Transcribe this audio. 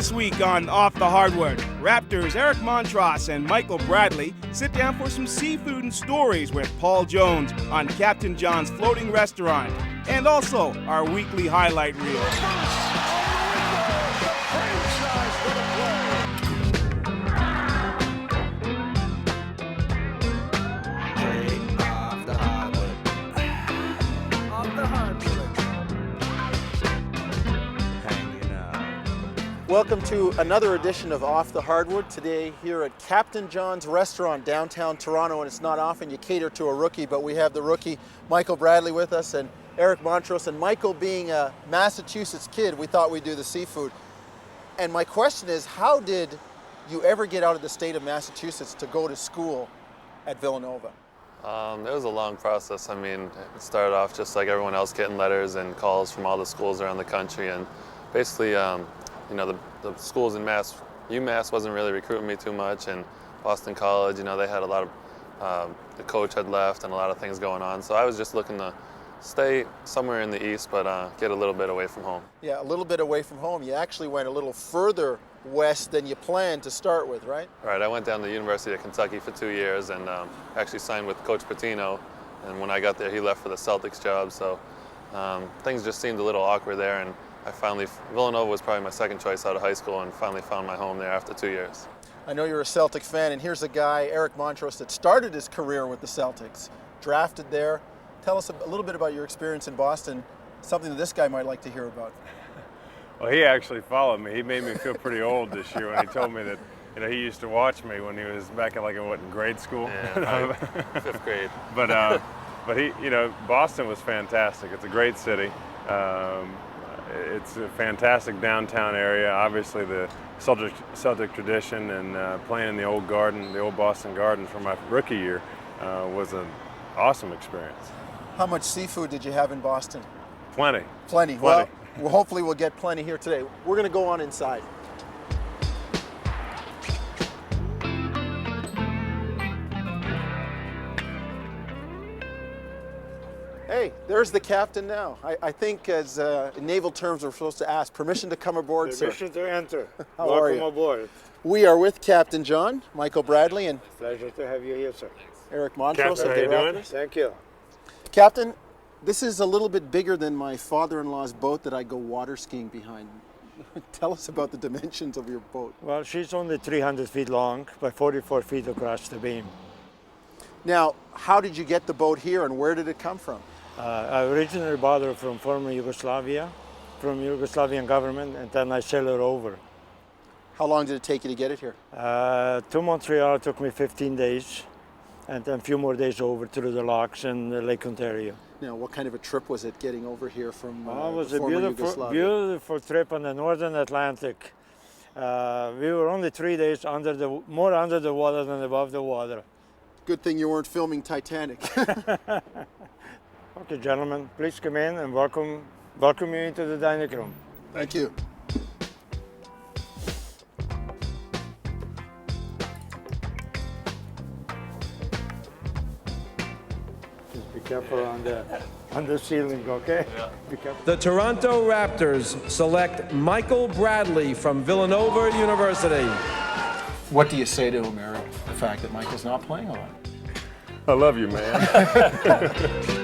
This week on Off the Hardwood, Raptors Eric Montross and Michael Bradley sit down for some seafood and stories with Paul Jones on Captain John's Floating Restaurant, and also our weekly highlight reel. Welcome to another edition of Off the Hardwood. Today here at Captain John's Restaurant, downtown Toronto, and it's not often you cater to a rookie, but we have the rookie Michael Bradley with us and Eric Montross. And Michael, being a Massachusetts kid, we thought we'd do the seafood. And my question is, how did you ever get out of the state of Massachusetts to go to school at Villanova? It was a long process. I mean, it started off just like everyone else, getting letters and calls from all the schools around the country, and basically, you know, the schools in UMass wasn't really recruiting me too much, and Boston College, you know, they had a lot of, the coach had left and a lot of things going on. So I was just looking to stay somewhere in the East, but get a little bit away from home. Yeah, a little bit away from home. You actually went a little further west than you planned to start with, right? Right, I went down to the University of Kentucky for 2 years and actually signed with Coach Pitino. And when I got there, he left for the Celtics job. So things just seemed a little awkward there. And Villanova was probably my second choice out of high school, and finally found my home there after 2 years. I know you're a Celtic fan, and here's a guy, Eric Montross, that started his career with the Celtics, drafted there. Tell us a little bit about your experience in Boston, something that this guy might like to hear about. Well, he actually followed me. He made me feel pretty old this year when he told me that, you know, he used to watch me when he was back in grade school? Yeah, fifth grade. But he, you know, Boston was fantastic. It's a great city. It's a fantastic downtown area. Obviously, the Celtic tradition, and playing in the old Garden, the old Boston Garden for my rookie year was an awesome experience. How much seafood did you have in Boston? Plenty. Plenty. Well, hopefully we'll get plenty here today. We're going to go on inside. Hey, there's the captain now. I think as in naval terms we're supposed to ask permission to come aboard, sir. Permission to enter. How are Welcome you? aboard. We are with Captain John, Michael Bradley, and Pleasure to have you here, sir. Eric Montross. Captain, of how the you doing? Raptors. Thank you. Captain, this is a little bit bigger than my father-in-law's boat that I go water skiing behind. Tell us about the dimensions of your boat. Well, she's only 300 feet long by 44 feet across the beam. Now, how did you get the boat here, and where did it come from? I originally bought her from former Yugoslavia, from Yugoslavian government, and then I sailed her over. How long did it take you to get it here? To Montreal took me 15 days, and then a few more days over through the locks in Lake Ontario. Now, what kind of a trip was it getting over here from It was the a former beautiful, Yugoslavia? beautiful trip on the northern Atlantic. We were only 3 days more under the water than above the water. Good thing you weren't filming Titanic. Okay, gentlemen, please come in and welcome you into the dining room. Thank you. Just be careful on the ceiling, okay? Yeah. Be careful. The Toronto Raptors select Michael Bradley from Villanova University. What do you say to him, Eric, the fact that Michael's not playing a lot? I love you, man.